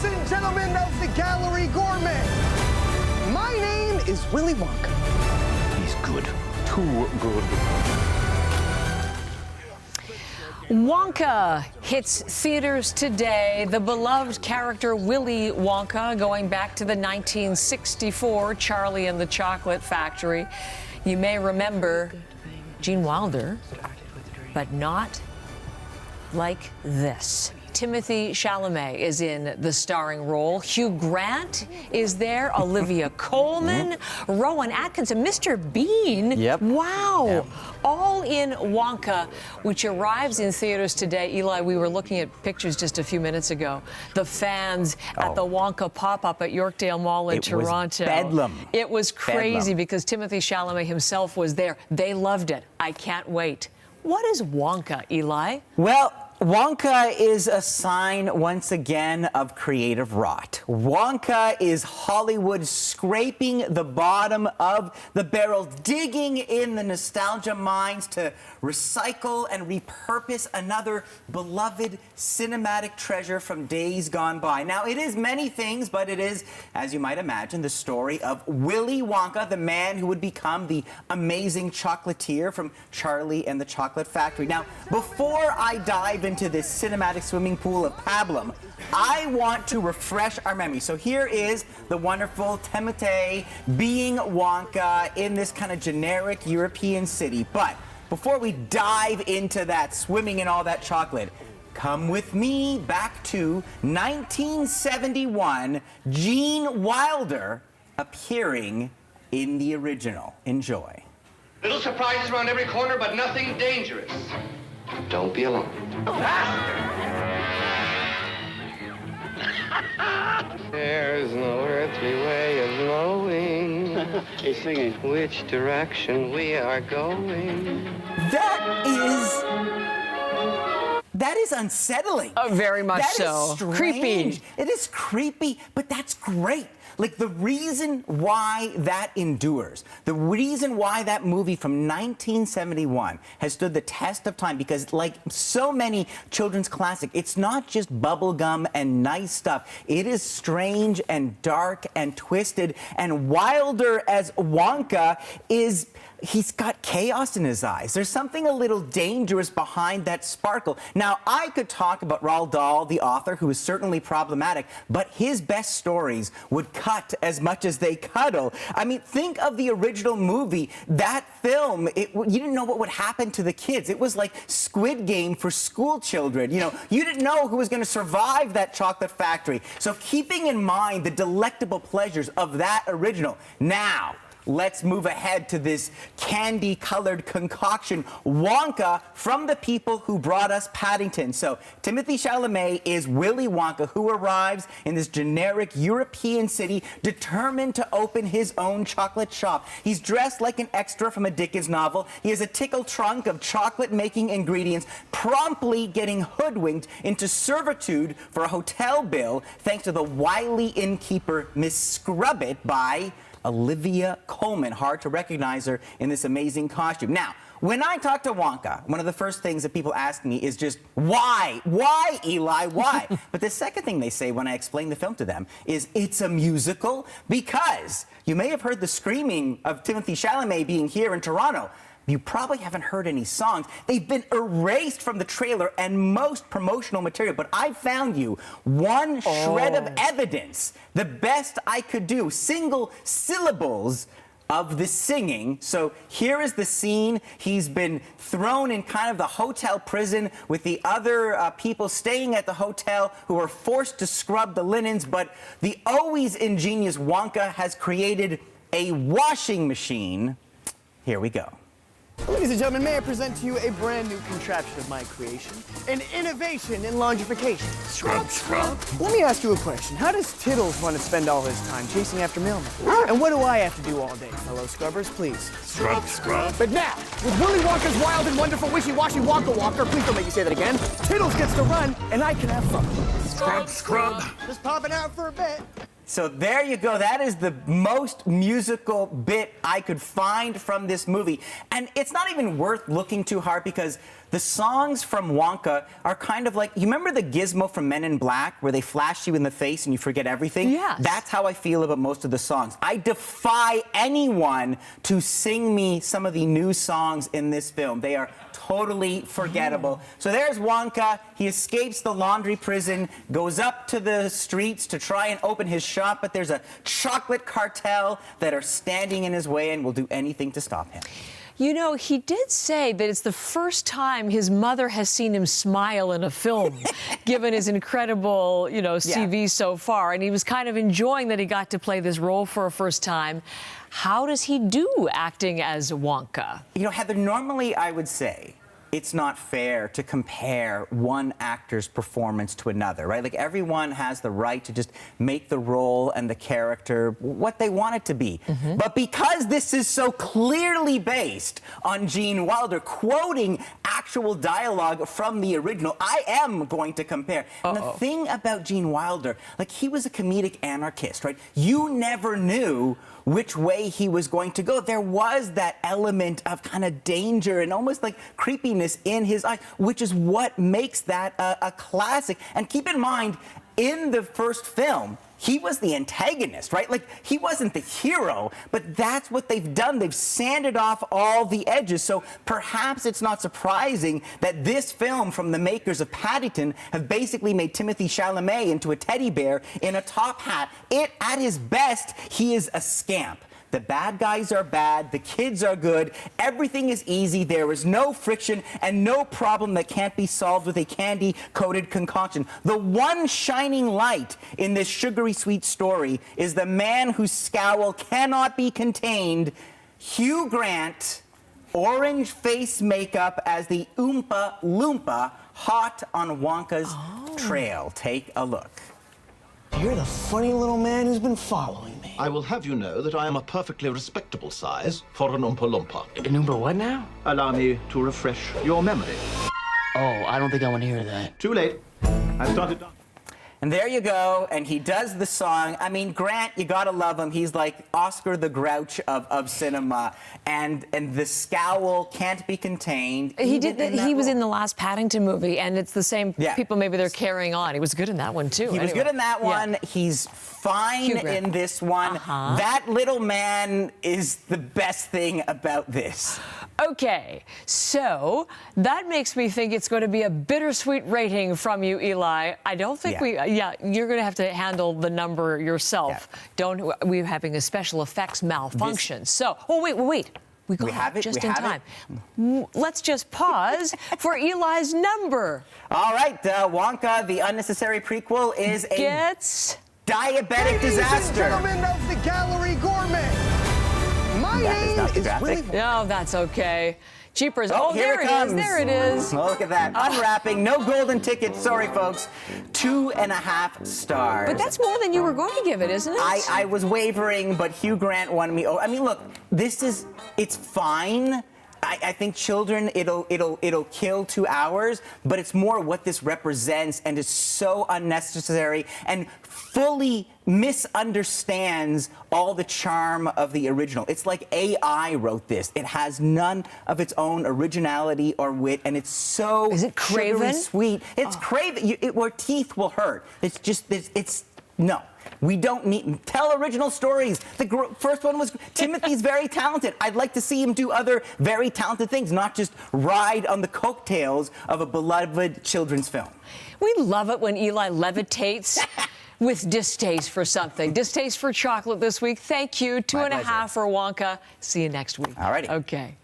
Ladies and gentlemen of the Gallery Gourmet, my name is Willy Wonka. He's good. Too good. Wonka hits theaters today. The beloved character Willy Wonka, going back to the 1964 Charlie and the Chocolate Factory. You may remember Gene Wilder, but not like this. Timothée Chalamet is in the starring role. Hugh Grant is there. Olivia Colman, Rowan Atkinson, Mr. Bean. Yep. Wow. Yep. All in Wonka, which arrives in theaters today. Eli, we were looking at pictures just a few minutes ago. The fans at the Wonka pop-up at Yorkdale Mall in Toronto. It was bedlam. It was crazy because Timothée Chalamet himself was there. They loved it. I can't wait. What is Wonka, Eli? Well, Wonka is a sign, once again, of creative rot. Wonka is Hollywood scraping the bottom of the barrel, digging in the nostalgia mines to recycle and repurpose another beloved cinematic treasure from days gone by. Now, it is many things, but it is, as you might imagine, the story of Willy Wonka, the man who would become the amazing chocolatier from Charlie and the Chocolate Factory. Now, before I dive into this cinematic swimming pool of pablum, I want to refresh our memory. So here is the wonderful Timothée being Wonka in this kind of generic European city. But before we dive into that, swimming in all that chocolate, come with me back to 1971, Gene Wilder appearing in the original. Enjoy. Little surprises around every corner, but nothing dangerous. Don't be alone. There's no earthly way of knowing He's singing. which direction we are going. That is unsettling. Very much That so. is strange. Creepy. It is creepy, but that's great. Like, the reason why that endures, the reason why that movie from 1971 has stood the test of time, because like so many children's classics, it's not just bubblegum and nice stuff. It is strange and dark and twisted. And Wilder as Wonka is... he's got chaos in his eyes. There's something a little dangerous behind that sparkle. Now, I could talk about Roald Dahl, the author, who is certainly problematic, but his best stories would cut as much as they cuddle. I mean, think of the original movie. That film, you didn't know what would happen to the kids. It was like Squid Game for school children. You know, you didn't know who was going to survive that chocolate factory. So keeping in mind the delectable pleasures of that original, now, let's move ahead to this candy-colored concoction, Wonka, from the people who brought us Paddington. So Timothée Chalamet is Willy Wonka, who arrives in this generic European city, determined to open his own chocolate shop. He's dressed like an extra from a Dickens novel. He has a tickle trunk of chocolate-making ingredients, promptly getting hoodwinked into servitude for a hotel bill, thanks to the wily innkeeper Miss Scrubbit by Olivia Colman. Hard to recognize her in this amazing costume. Now, when I talk to Wonka, one of the first things that people ask me is just, why? Why, Eli, why? But the second thing they say when I explain the film to them is, it's a musical, because you may have heard the screaming of Timothée Chalamet being here in Toronto. You probably haven't heard any songs. They've been erased from the trailer and most promotional material, but I found you one shred of evidence, the best I could do, single syllables of the singing. So here is the scene. He's been thrown in kind of the hotel prison with the other people staying at the hotel who are forced to scrub the linens, but the always ingenious Wonka has created a washing machine. Here we go. Ladies and gentlemen, may I present to you a brand new contraption of my creation, an innovation in longification. Scrub, scrub. Let me ask you a question. How does Tiddles want to spend all his time chasing after mailmen? And what do I have to do all day, fellow scrubbers, please? Scrub, scrub. But now, with Willy Wonka's wild and wonderful wishy-washy Wonka Walker, please don't make me say that again, Tiddles gets to run, and I can have fun. Scrub, scrub. Just popping out for a bit. So there you go. That is the most musical bit I could find from this movie. And it's not even worth looking too hard, because The songs from Wonka are kind of like, you remember the gizmo from Men in Black where they flash you in the face and you forget everything? Yes. That's how I feel about most of the songs. I defy anyone to sing me some of the new songs in this film. They are totally forgettable. So there's Wonka. He escapes the laundry prison, goes up to the streets to try and open his shop, but there's a chocolate cartel that are standing in his way and will do anything to stop him. You know, he did say that it's the first time his mother has seen him smile in a film, given his incredible, you know, CV so far. And he was kind of enjoying that he got to play this role for a first time. How does he do acting as Wonka? You know, Heather, normally I would say it's not fair to compare one actor's performance to another, right? Like, everyone has the right to just make the role and the character what they want it to be. But because this is so clearly based on Gene Wilder quoting actual dialogue from the original, I am going to compare. And the thing about Gene Wilder, like, he was a comedic anarchist, right? You never knew which way he was going to go. There was that element of kind of danger and almost like creepiness in his eyes, which is what makes that a classic. And keep in mind, in the first film, he was the antagonist, right? Like, he wasn't the hero, but that's what they've done. They've sanded off all the edges. So perhaps it's not surprising that this film from the makers of Paddington have basically made Timothée Chalamet into a teddy bear in a top hat. At his best, he is a scamp. The bad guys are bad, the kids are good, everything is easy, there is no friction and no problem that can't be solved with a candy-coated concoction. The one shining light in this sugary sweet story is the man whose scowl cannot be contained, Hugh Grant, orange face makeup as the Oompa Loompa, hot on Wonka's trail. Take a look. You're the funny little man who's been following me. I will have you know that I am a perfectly respectable size for an Oompa Loompa. An Oompa what now? Allow me to refresh your memory. Oh, I don't think I want to hear that. Too late. I've started. And there you go, and he does the song. I mean, Grant, you gotta love him. He's like Oscar the Grouch of cinema, and the scowl can't be contained. He did. He was in the last Paddington movie, and it's the same people. Maybe they're carrying on. He was good in that one too. He was good in that one. He's fine in this one. That little man is the best thing about this. Okay, so that makes me think it's going to be a bittersweet rating from you, Eli. I don't think you're going to have to handle the number yourself. We're having a special effects malfunction. Wait. We have it just in time. Let's just pause for Eli's number. All right, Wonka, the unnecessary prequel, is a diabetic disaster. Ladies and gentlemen of the Gallery Gourmet, my name is Willy Wonka. No, that's okay. Jeepers. Here it comes. There it is. Oh, look at that. Unwrapping. No golden ticket. Sorry, folks. 2.5 stars. But that's more than you were going to give it, isn't it? I was wavering, but Hugh Grant won me. Oh, I mean, look, it's fine. I think children, it'll kill 2 hours, but it's more what this represents, and it's so unnecessary and fully misunderstands all the charm of the original. It's like AI wrote this. It has none of its own originality or wit, and it's so sugary sweet. It's craven. Where teeth will hurt. It's just, no. We don't need tell original stories. The first one was Timothy's very talented. I'd like to see him do other very talented things, not just ride on the coattails of a beloved children's film. We love it when Eli levitates with distaste for something. Distaste for chocolate this week. Thank you. 2.5 for Wonka. See you next week. All righty. Okay.